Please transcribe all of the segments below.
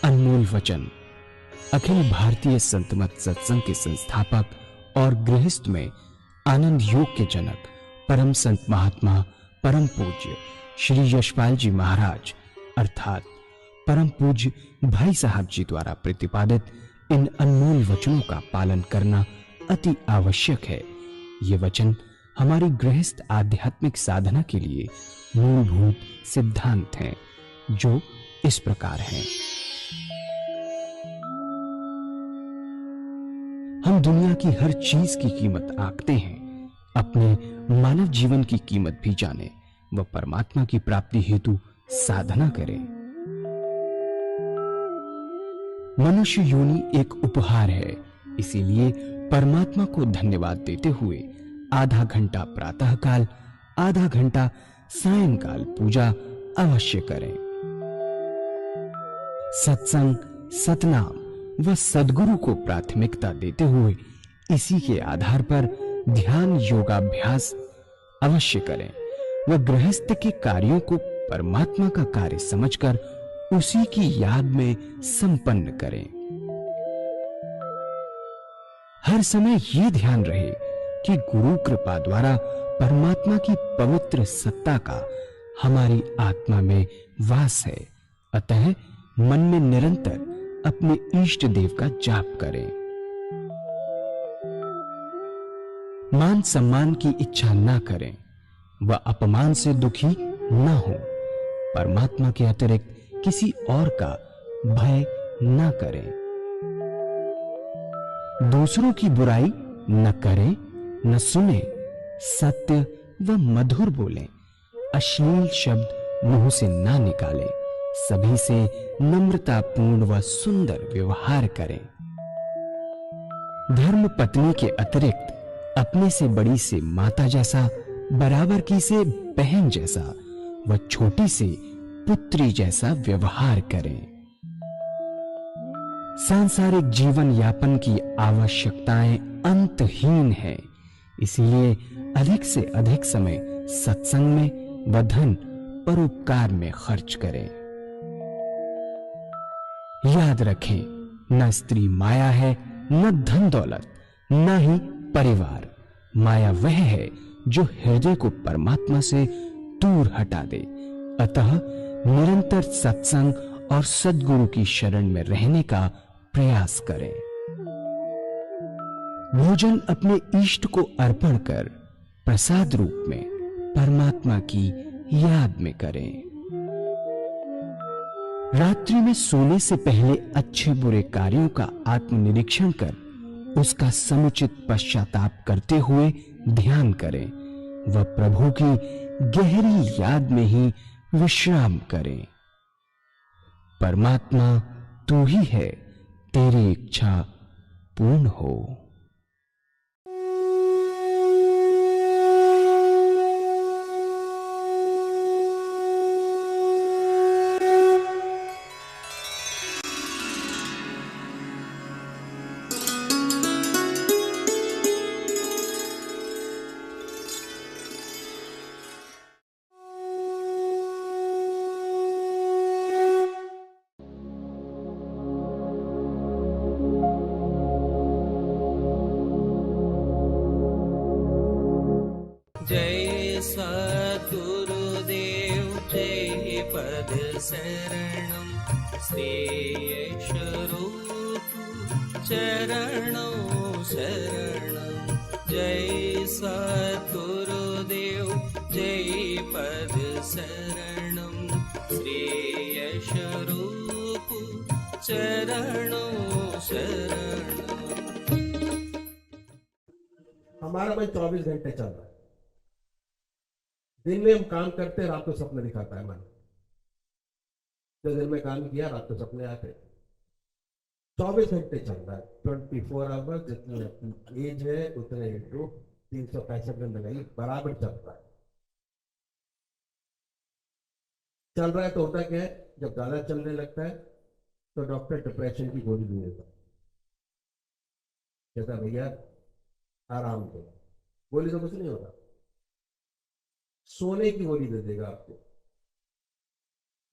अनमोल वचन अखिल भारतीय संत मत सत्संग के संस्थापक और गृहस्थ में आनंद योग के जनक परम संत महात्मा परम पूज्य श्री यशपाल जी महाराज अर्थात परम पूज्य भाई साहब जी द्वारा प्रतिपादित इन अनमोल वचनों का पालन करना अति आवश्यक है। ये वचन हमारी गृहस्थ आध्यात्मिक साधना के लिए मूलभूत सिद्धांत हैं, जो इस प्रकार हैं। हम दुनिया की हर चीज की कीमत आंकते हैं, अपने मानव जीवन की कीमत भी जाने व परमात्मा की प्राप्ति हेतु साधना करें। मनुष्य योनि एक उपहार है, इसीलिए परमात्मा को धन्यवाद देते हुए आधा घंटा प्रातःकाल, आधा घंटा सायंकाल पूजा अवश्य करें। सत्संग, सतनाम व सद्गुरु को प्राथमिकता देते हुए इसी के आधार पर ध्यान योगाभ्यास अवश्य करें व गृहस्थ के कार्यों को परमात्मा का कार्य समझकर उसी की याद में संपन्न करें। हर समय ये ध्यान रहे कि गुरु कृपा द्वारा परमात्मा की पवित्र सत्ता का हमारी आत्मा में वास है, अतः मन में निरंतर अपने इष्ट देव का जाप करें। मान सम्मान की इच्छा ना करें व अपमान से दुखी ना हो। परमात्मा के अतिरिक्त किसी और का भय ना करें। दूसरों की बुराई न करें, न सुने, सत्य व मधुर बोलें, अश्लील शब्द मुंह से ना निकालें, सभी से नम्रतापूर्ण व सुंदर व्यवहार करें। धर्म पत्नी के अतिरिक्त अपने से बड़ी से माता जैसा, बराबर की से बहन जैसा व छोटी से पुत्री जैसा व्यवहार करें। सांसारिक जीवन यापन की आवश्यकताएं अंतहीन है, इसलिए अधिक से अधिक समय सत्संग में व धन परोपकार में खर्च करें। याद रखें, न स्त्री माया है, न धन दौलत, न ही परिवार। माया वह है जो हृदय को परमात्मा से दूर हटा दे। अतः निरंतर सत्संग और सद्गुरु की शरण में रहने का प्रयास करें। भोजन अपने इष्ट को अर्पण कर प्रसाद रूप में परमात्मा की याद में करें। रात्रि में सोने से पहले अच्छे बुरे कार्यों का आत्मनिरीक्षण कर उसका समुचित पश्चाताप करते हुए ध्यान करें व प्रभु की गहरी याद में ही विश्राम करें। परमात्मा तू ही है, तेरी इच्छा पूर्ण हो। जय सद्गुरुदेव जय पद शरणम श्री स्वरूप चरणों शरणम। जय सद्गुरुदेव जय पद शरणम श्री स्वरूप चरणों शरणम। हमारा भाई 24 घंटे चल रहा है। दिन में हम काम करते, रात को सपने दिखाता है मन। जो दिन में काम किया, रात को सपने आते। 24 घंटे चल रहा है, 24 आवर्स। जितनी एज है उतने इंटू 365 दिन लगाइए, बराबर चल रहा है। चल रहा है तो होता क्या है, जब ज्यादा चलने लगता है तो डॉक्टर डिप्रेशन की गोली दे देता है। कहता भैया आराम करो, गोली तो कुछ नहीं होता, सोने की गोली दे देगा आपको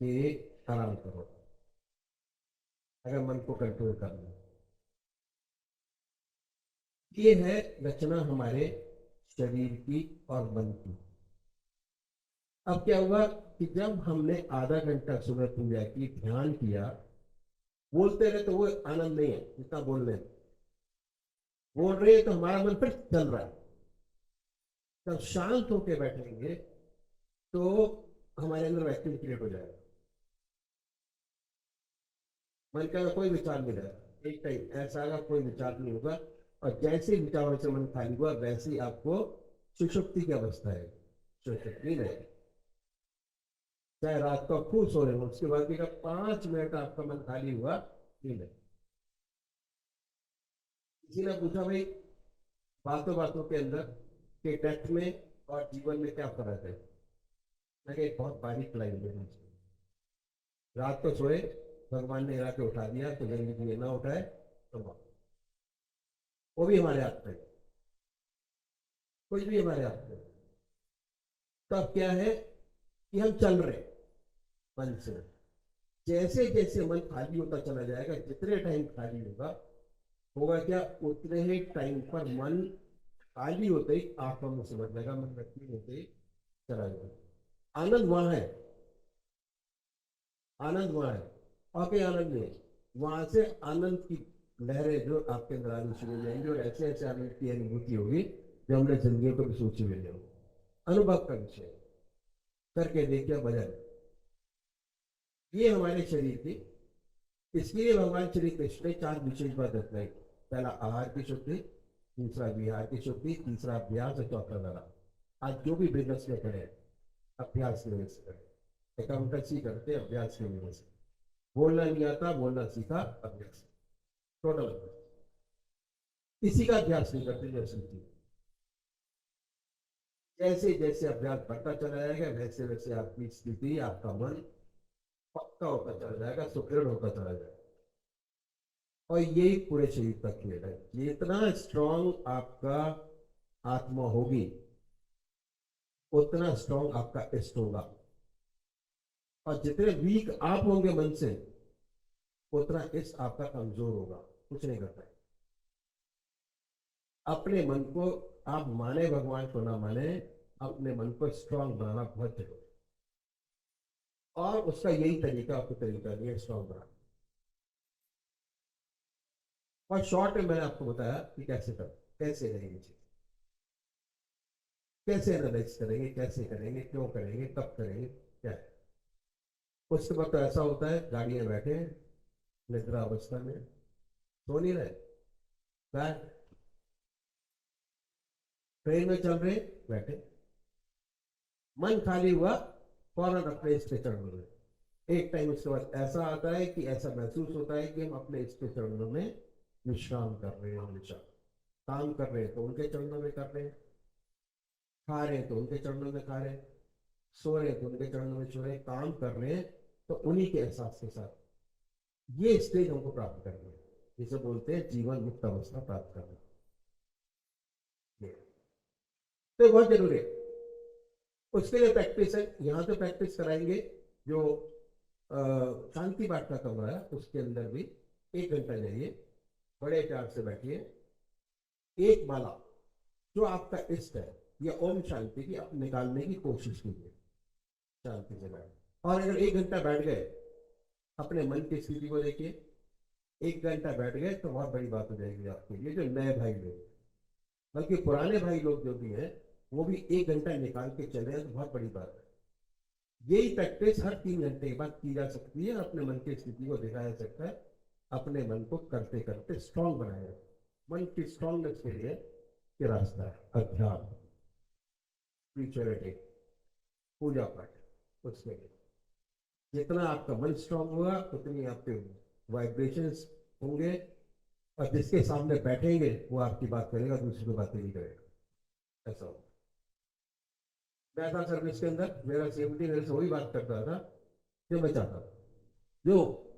कि आराम करो। अगर मन को कंट्रोल करना। ये है रचना हमारे शरीर की और मन की। अब क्या हुआ कि जब हमने आधा घंटा सुबह पूजा की, ध्यान किया, बोलते रहे तो वो आनंद नहीं है जितना बोल रहे हैं। बोल रहे हैं तो हमारा मन फिर चल रहा है। जब शांत होके बैठेंगे तो हमारे अंदर वैक्यूम क्रिएट हो जाएगा, मन का कोई विचार नहीं रहेगा। एक टाइम ऐसा आएगा कोई विचार नहीं होगा, और जैसे विचारों से मन खाली हुआ वैसे ही आपको सुषुप्ति की अवस्था है, सुषुप्ति नहीं। चाहे रात को खूब सो रहे हो, उसके बाद भी 5 मिनट आपका मन खाली हुआ, नींद है। किसी ने पूछा भाई बातों बातों के अंदर के डेथ में और जीवन में क्या फर्क है? मैं एक बहुत बारीक लाइन है। रात को सोए, भगवान ने रात को उठा दिया तो जिंदगी ना उठाए तो वो भी हमारे हाथ में, कुछ भी हमारे हाथ में। तो अब क्या है कि हम चल रहे मन से। जैसे जैसे मन खाली होता चला जाएगा, जितने टाइम खाली होगा, होगा क्या, उतने ही टाइम पर मन खाली होते ही आंखों में समझ लगा, मन व्यक्ति होते ही चला जाएगा। आनंद वहां है, आनंद वहां है, और कोई आनंद नहीं है। वहां से आनंद की लहरें जो आपके अंदर आनी शुरू हो जाएंगी, और ऐसे ऐसे आनंद की अनुभूति होगी जो हमने जिंदगी को भी सोची भी नहीं होगी। अनुभव का विषय करके देखिए भजन। ये हमारे शरीर की, इसके लिए भगवान श्री कृष्ण ने 4 विशेष बात बताई। पहला आहार की शुद्धि, दूसरा विहार की शुद्धि, तीसरा अभ्यास और चौथा लड़ा। आज जो भी बिजनेस में खड़े अभ्यास की वजह से करें, अकाउंटेंसी करते अभ्यास की वजह से, बोलना नहीं आता बोलना सीखा अभ्यास, टोटल इसी का अभ्यास नहीं करते। जैसे जैसे अभ्यास बढ़ता चला जाएगा वैसे वैसे आपकी स्थिति, आपका मन पक्का होता चला जाएगा, सुदृढ़ होता चला जाएगा। और यही पूरे शरीर का खेल है। जितना स्ट्रांग आपका आत्मा होगी उतना स्ट्रांग आपका इष्ट होगा, और जितने वीक आप होंगे मन से उतना इष्ट आपका कमजोर होगा, कुछ नहीं करता है। अपने मन को आप माने भगवान को ना माने, अपने मन को स्ट्रांग बनाना बहुत जरूरी है, और उसका यही तरीका, आपको तरीका नहीं है स्ट्रांग बनाना। और शॉर्ट में मैंने आपको बताया कि कैसे कर, कैसे रहेंगे, कैसे एनालाइज करेंगे, कैसे करेंगे, क्यों करेंगे, कब करेंगे, क्या है। उसके बाद तो ऐसा होता है गाड़ी में बैठे निद्रा अवस्था में, सो नहीं रहे, ट्रेन में चल रहे बैठे, मन खाली हुआ फौरन अपने इष्ट चरणों में। एक टाइम उसके बाद ऐसा आता है कि ऐसा महसूस होता है कि हम अपने इष्ट चरणों में विश्राम कर रहे हैं। हमेशा काम कर रहे हैं तो उनके चरणों में कर रहे हैं, खा रहे हैं तो उनके चरणों में खा रहे हैं, सो रहे हैं तो उनके चरणों में सो रहे हैं, काम कर रहे हैं तो उन्हीं के एहसास के साथ ये स्टेज हमको प्राप्त करनी है, जिसे बोलते हैं जीवन मुक्त अवस्था प्राप्त करना। तो बहुत जरूरी है। उसके लिए प्रैक्टिस है, यहाँ तो प्रैक्टिस कराएंगे। जो शांति पाठ का कमरा है उसके अंदर भी 1 घंटा जाइए, बड़े प्यार से बैठिए, एक माला जो आपका इष्ट है या ओम शांति की आप निकालने की कोशिश कीजिए, शांति से बैठ। और अगर 1 घंटा बैठ गए, अपने मन की स्थिति को देखिए, 1 घंटा बैठ गए तो बहुत बड़ी बात हो जाएगी आपके लिए। जो नए भाई लोग, बल्कि पुराने भाई लोग जो भी हैं, वो भी 1 घंटा निकाल के चले तो बहुत बड़ी बात है। यही प्रैक्टिस हर 3 घंटे के बाद की जा सकती है, अपने मन की स्थिति को देखा जा सकता है, अपने मन को करते करते स्ट्रांग बनाया। मन की स्ट्रांगनेस के लिए ये रास्ता है अध्यात्म, स्पिरिचुअलिटी, पूजा पाठ। उसके लिए जितना आपका मन स्ट्रांग होगा उतनी आपके वाइब्रेशंस होंगे, और जिसके सामने बैठेंगे वो आपकी बात करेगा, दूसरी को बातें नहीं करेगा। ऐसा होगा। मैं था सर्विस के अंदर, मेरा सेफ्टी मेरे से वही बात करता था जो मैं चाहता था, जो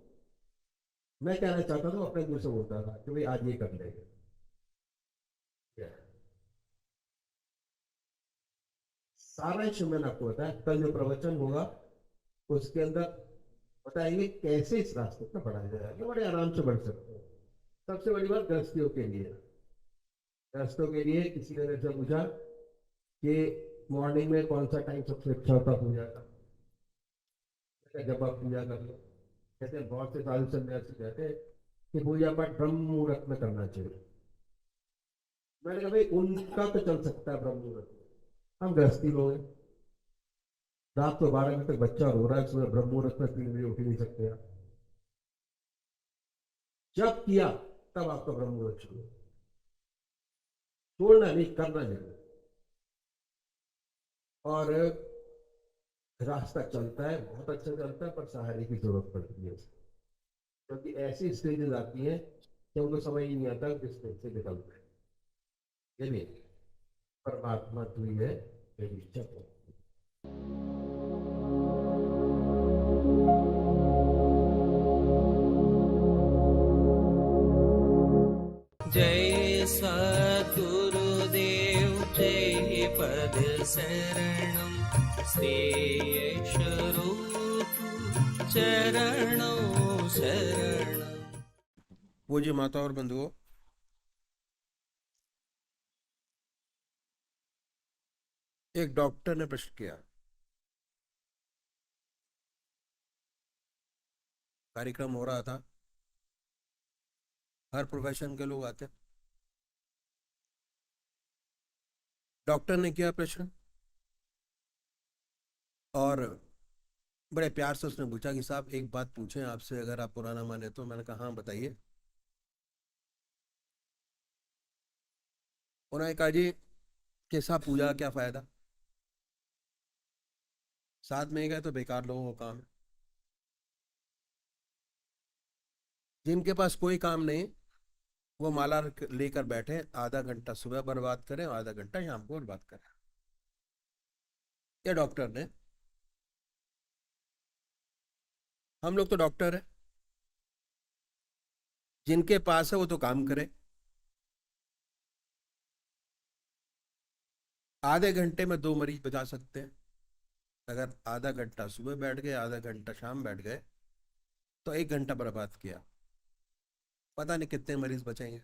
मैं कहना चाहता था अपने मुंह से बोलता था कि भाई आज ये कर लेंगे। सारा मैंने आपको बताया। कल जो प्रवचन होगा उसके अंदर बताएंगे कैसे इस रास्ते पर बढ़ा जाएगा, बड़े आराम से बढ़ सकते हैं। सबसे बड़ी बात गृहस्थियों के लिए, गृहस्थियों के लिए किसी ने जब पूछा कि मॉर्निंग में कौन सा टाइम सबसे अच्छा होता पूजा का, जब आप पूजा कर लो, कहते हैं बहुत से साधु संन्यासी कहते हैं कि पूजा पाठ ब्रह्म मुहूर्त में करना चाहिए। मैंने कहा भाई उनका तो चल सकता है ब्रह्म मुहूर्त में, हम गृहस्थी लोग हैं, रात को 12 बजे तक बच्चा रो रहा है, सुबह ब्रह्म मुहूर्त में 3 बजे उठ ही नहीं सकते आप। जब किया तब आपका ब्रह्म मुहूर्त शुरू, छोड़ना नहीं, करना जरूर। और रास्ता चलता है, बहुत अच्छा चलता है, पर सहारे की जरूरत पड़ती है, क्योंकि ऐसी स्टेजेस आती हैं कि उनको समझ ही नहीं आता किस स्टेज से निकलना है। ये भी परमात्मा तू ही है मेरी इच्छा। जय सद्गुरुदेव जय पद शरणं श्री स्वरूप चरणों शरणं। पूज्य माता और बंधुओं, एक डॉक्टर ने प्रश्न किया, कार्यक्रम हो रहा था, हर प्रोफेशन के लोग आते। डॉक्टर ने किया प्रश्न और बड़े प्यार से उसने पूछा कि साहब एक बात पूछें आपसे, अगर आप पुराना माने तो। मैंने कहा हाँ बताइए। उन्होंने कहा जी कि साहब पूजा का क्या फायदा, साथ में गए तो बेकार लोगों का काम है। जिनके पास कोई काम नहीं वो माला लेकर बैठे, आधा घंटा सुबह बर्बाद करें और आधा घंटा शाम को बर्बाद करें। ये डॉक्टर ने, हम लोग तो डॉक्टर है, जिनके पास है वो तो काम करे। आधे घंटे में 2 मरीज बचा सकते हैं। अगर आधा घंटा सुबह बैठ गए, आधा घंटा शाम बैठ गए, तो 1 घंटा बर्बाद किया, पता नहीं कितने मरीज बचेंगे।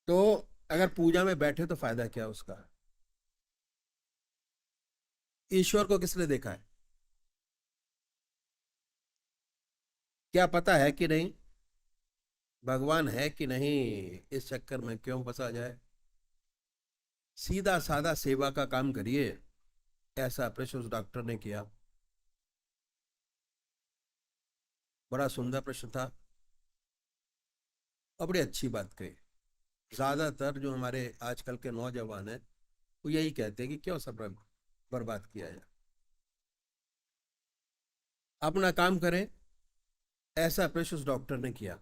तो अगर पूजा में बैठे तो फायदा क्या उसका। ईश्वर को किसने देखा है, क्या पता है कि नहीं, भगवान है कि नहीं, इस चक्कर में क्यों फंसा जाए। सीधा साधा सेवा का काम करिए, ऐसा प्रश्न उस डॉक्टर ने किया। बड़ा सुंदर प्रश्न था और बड़ी अच्छी बात कही। ज्यादातर जो हमारे आजकल के नौजवान हैं वो यही कहते हैं कि क्यों सब बर्बाद किया जाए, अपना काम करें। ऐसा प्रश्न उस डॉक्टर ने किया।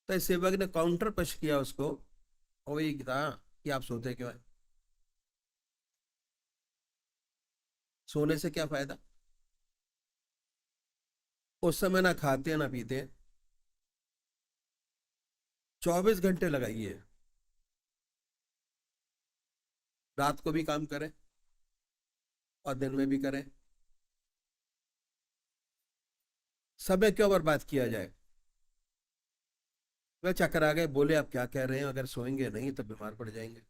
तो इस सेवक ने काउंटर प्रश्न किया उसको, और वही कहा कि आप सोते क्यों है, सोने से क्या फायदा। उस समय ना खाते ना पीते, 24 घंटे लगाइए, रात को भी काम करें और दिन में भी करें। समय क्यों बर्बाद किया जाए। वह चक्कर आ गए, बोले आप क्या कह रहे हैं, अगर सोएंगे नहीं तो बीमार पड़ जाएंगे।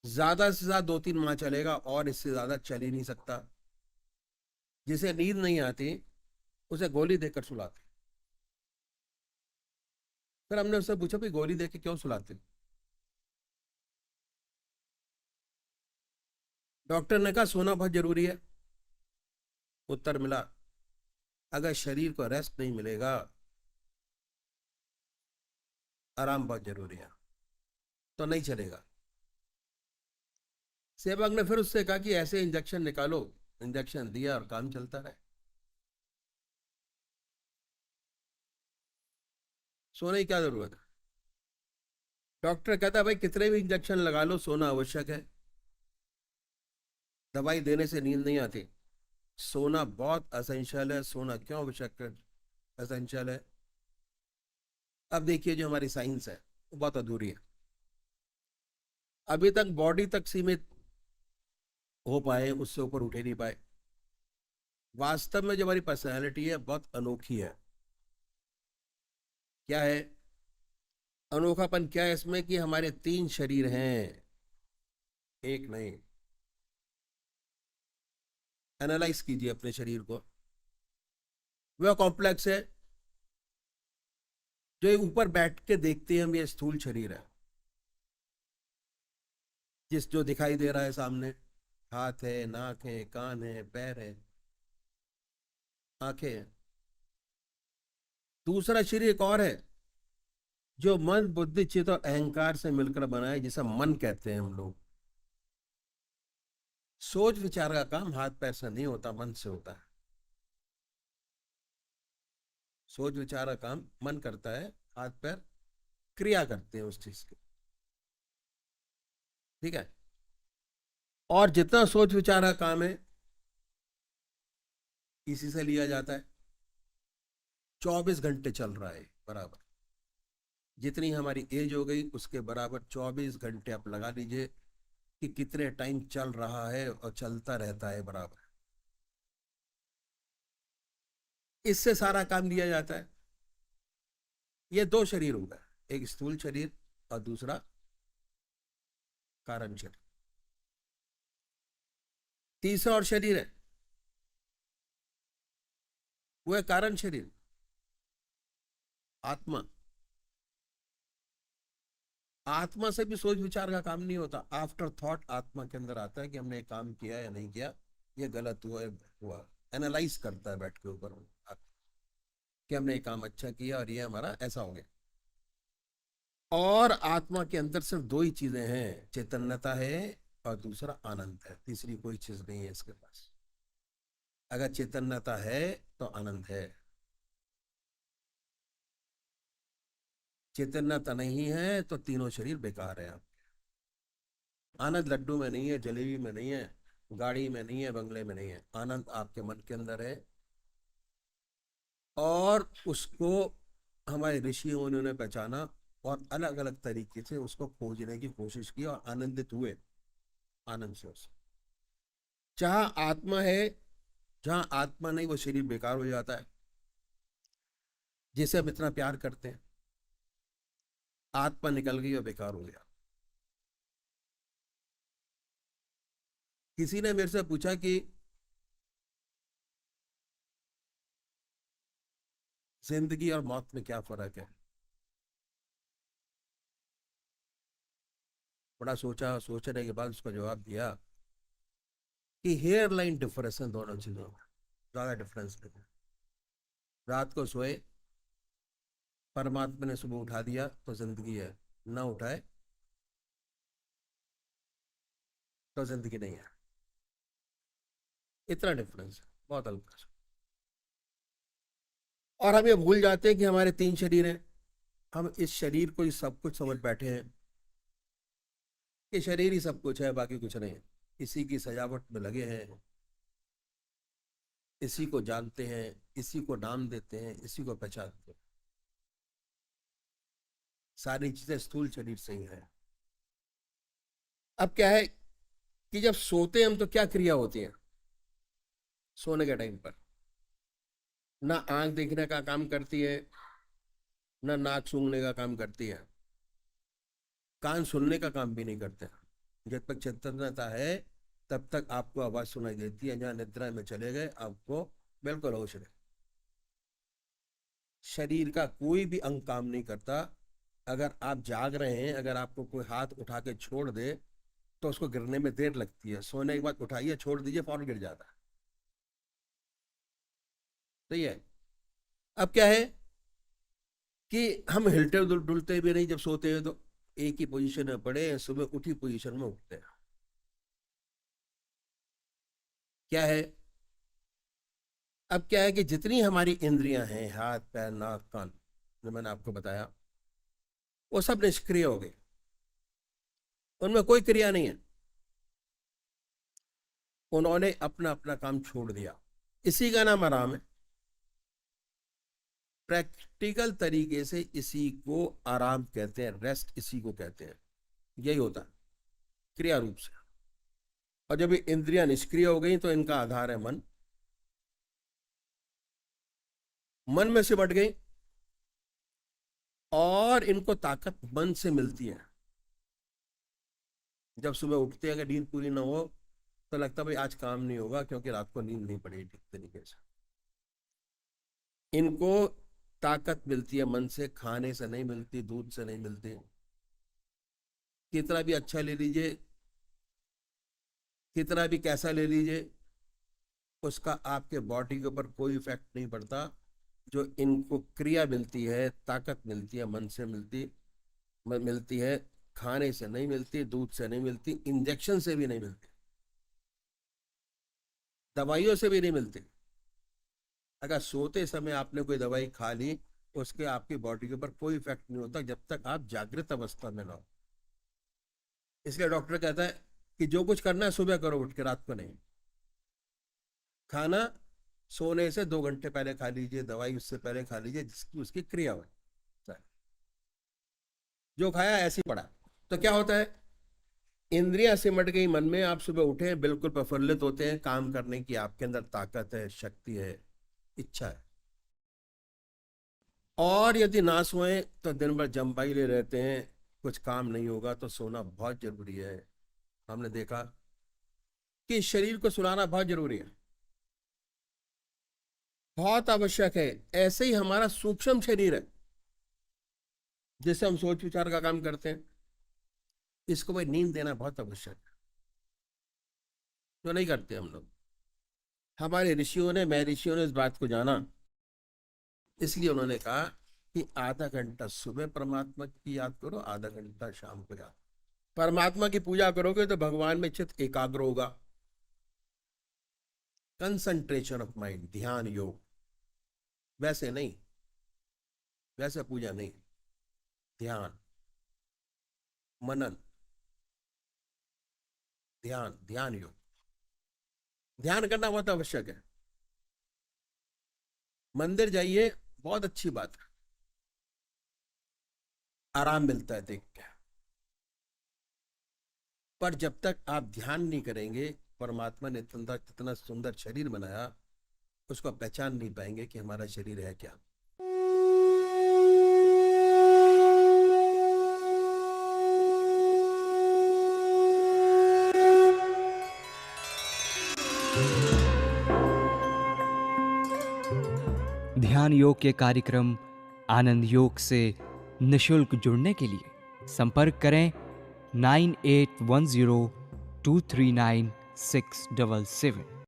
ज्यादा से ज्यादा 2-3 माह चलेगा और इससे ज्यादा चल ही नहीं सकता। जिसे नींद नहीं आती उसे गोली देकर सुलाते। फिर हमने उससे पूछा भाई गोली देकर क्यों सुलाते। डॉक्टर ने कहा सोना बहुत जरूरी है। उत्तर मिला, अगर शरीर को रेस्ट नहीं मिलेगा, आराम बहुत जरूरी है, तो नहीं चलेगा। सेवक ने फिर उससे कहा कि ऐसे इंजेक्शन निकालो, इंजेक्शन दिया और काम चलता रहे। सोने की क्या जरूरत है। डॉक्टर कहता है भाई कितने भी इंजेक्शन लगा लो, सोना आवश्यक है। दवाई देने से नींद नहीं आती, सोना बहुत असेंशियल है। सोना क्यों आवश्यक असेंशियल है। अब देखिए जो हमारी साइंस है वो बहुत अधूरी है, अभी तक बॉडी तक सीमित हो पाए, उससे ऊपर उठे नहीं पाए। वास्तव में जो हमारी पर्सनैलिटी है बहुत अनोखी है। क्या है अनोखापन? क्या है इसमें कि हमारे 3 शरीर हैं, एक नहीं। एनालाइज कीजिए अपने शरीर को। वह कॉम्प्लेक्स है जो ऊपर बैठ के देखते हैं हम, ये स्थूल शरीर है, जिस जो दिखाई दे रहा है सामने। हाथ है, नाक है, कान है, पैर है, आंखें हैं। दूसरा शरीर एक और है जो मन, बुद्धि, चित्त और अहंकार से मिलकर बना है, जिसे मन कहते हैं हम लोग। सोच विचार का काम हाथ पैर से नहीं होता, मन से होता है। सोच विचार का काम मन करता है, हाथ पैर क्रिया करते हैं उस चीज की। ठीक है। और जितना सोच विचार का काम है इसी से लिया जाता है। 24 घंटे चल रहा है बराबर। जितनी हमारी एज हो गई उसके बराबर 24 घंटे आप लगा लीजिए कि कितने टाइम चल रहा है, और चलता रहता है बराबर। इससे सारा काम लिया जाता है। ये 2 शरीर होगा, एक स्थूल शरीर और दूसरा कारण शरीर। तीसरा और शरीर है, वो है कारण शरीर, आत्मा। आत्मा से भी सोच विचार का काम नहीं होता। आफ्टर थॉट आत्मा के अंदर आता है कि हमने काम किया या नहीं किया, ये गलत हुआ, हुआ। एनालाइज करता है बैठ के ऊपर कि हमने ये काम अच्छा किया और ये हमारा ऐसा हो गया। और आत्मा के अंदर सिर्फ 2 ही चीजें हैं, चैतन्यता है और दूसरा आनंद है। तीसरी कोई चीज नहीं है इसके पास। अगर चैतन्यता है तो आनंद है, चैतन्यता नहीं है तो तीनों शरीर बेकार है। आनंद लड्डू में नहीं है, जलेबी में नहीं है, गाड़ी में नहीं है, बंगले में नहीं है। आनंद आपके मन के अंदर है। और उसको हमारे ऋषियों ने पहचाना और अलग अलग तरीके से उसको खोजने की कोशिश की और आनंदित हुए आनंद से उससे। जहां आत्मा है, जहां आत्मा नहीं वो शरीर बेकार हो जाता है, जिसे हम इतना प्यार करते हैं। आत्मा निकल गई और बेकार हो गया। किसी ने मेरे से पूछा कि जिंदगी और मौत में क्या फर्क है। बड़ा सोचा, सोचने के बाद उसका जवाब दिया कि हेयर लाइन डिफरेंस है दोनों चीजों में, ज्यादा डिफरेंस नहीं है। रात को सोए, परमात्मा ने सुबह उठा दिया तो जिंदगी है, ना उठाए तो जिंदगी नहीं है। इतना डिफरेंस है, बहुत हल्का सा। और हम ये भूल जाते हैं कि हमारे 3 शरीर हैं। हम इस शरीर को ही सब कुछ समझ बैठे हैं कि शरीर ही सब कुछ है, बाकी कुछ नहीं है। इसी की सजावट में लगे हैं, इसी को जानते हैं, इसी को नाम देते हैं, इसी को पहचानते हैं। सारी चीजें स्थूल शरीर से ही है। अब क्या है कि जब सोते हैं हम तो क्या क्रिया होती है सोने के टाइम पर? ना आंख देखने का काम करती है, ना नाक सूंघने का काम करती है, कान सुनने का काम भी नहीं करते। जब तक चेतनता है तब तक आपको आवाज सुनाई देती है। जहां निद्रा में चले गए आपको बिल्कुल होश नहीं। शरीर का कोई भी अंग काम नहीं करता। अगर आप जाग रहे हैं, अगर आपको कोई हाथ उठा के छोड़ दे तो उसको गिरने में देर लगती है। सोने के बाद उठाइए, छोड़ दीजिए, फौरन गिर जाता है। सही है। अब क्या है कि हम हिलते डुलते भी नहीं जब सोते हैं, तो एक ही पोजीशन में पड़े, सुबह उठी पोजीशन में उठते हैं। क्या है अब क्या है कि जितनी हमारी इंद्रियां हैं, हाथ पैर नाक कान, जो मैंने आपको बताया, वो सब निष्क्रिय हो गए। उनमें कोई क्रिया नहीं है। उन्होंने अपना अपना काम छोड़ दिया। इसी का नाम आराम है। प्रैक्टिकल तरीके से इसी को आराम कहते हैं, रेस्ट इसी को कहते हैं। यही होता है क्रिया रूप से। और जब ये इंद्रियां निष्क्रिय हो गई तो इनका आधार है मन। मन में सिमट गई और इनको ताकत मन से मिलती है। जब सुबह उठते हैं, अगर नींद पूरी ना हो तो लगता है भाई आज काम नहीं होगा, क्योंकि रात को नींद नहीं पड़ी ठीक तरीके से। इनको ताकत मिलती है मन से, खाने से नहीं मिलती, दूध से नहीं मिलती। कितना भी अच्छा ले लीजिए, कितना भी कैसा ले लीजिए, उसका आपके बॉडी के ऊपर कोई इफेक्ट नहीं पड़ता। जो इनको क्रिया मिलती है, ताकत मिलती है, मन से मिलती है, खाने से नहीं मिलती, दूध से नहीं मिलती, इंजेक्शन से भी नहीं मिलती, दवाइयों से भी नहीं मिलती। अगर सोते समय आपने कोई दवाई खा ली, उसके आपकी बॉडी के ऊपर कोई इफेक्ट नहीं होता जब तक आप जागृत अवस्था में ना हो। इसलिए डॉक्टर कहता है कि जो कुछ करना है सुबह करो, उठ के, रात को नहीं। खाना सोने से 2 घंटे पहले खा लीजिए, दवाई उससे पहले खा लीजिए, जिसकी उसकी क्रिया हो। जो खाया ऐसी पड़ा तो क्या होता है, इंद्रियां सिमट गई मन में, आप सुबह उठे बिल्कुल प्रफुल्लित होते हैं, काम करने की आपके अंदर ताकत है, शक्ति है, इच्छा है। और यदि ना सोए तो दिन भर जम्बाई ले रहते हैं, कुछ काम नहीं होगा। तो सोना बहुत जरूरी है। हमने देखा कि शरीर को सुलाना बहुत जरूरी है, बहुत आवश्यक है। ऐसे ही हमारा सूक्ष्म शरीर है जिससे हम सोच विचार का काम करते हैं, इसको भाई नींद देना बहुत आवश्यक है, जो नहीं करते हम लोग। हमारे ऋषियों ने, मैं ऋषियों ने इस बात को जाना, इसलिए उन्होंने कहा कि आधा घंटा सुबह परमात्मा की याद करो, आधा घंटा शाम को याद। परमात्मा की पूजा करोगे तो भगवान में चित्त एकाग्र होगा। कंसंट्रेशन ऑफ माइंड, ध्यान योग। वैसे नहीं, वैसे पूजा नहीं, ध्यान, मनन, ध्यान योग। ध्यान करना बहुत आवश्यक है। मंदिर जाइए, बहुत अच्छी बात है, आराम मिलता है देख के। पर जब तक आप ध्यान नहीं करेंगे, परमात्मा ने कितना सुंदर शरीर बनाया, उसको पहचान नहीं पाएंगे कि हमारा शरीर है क्या। ध्यान योग के कार्यक्रम आनंद योग से निशुल्क जुड़ने के लिए संपर्क करें 9810239677।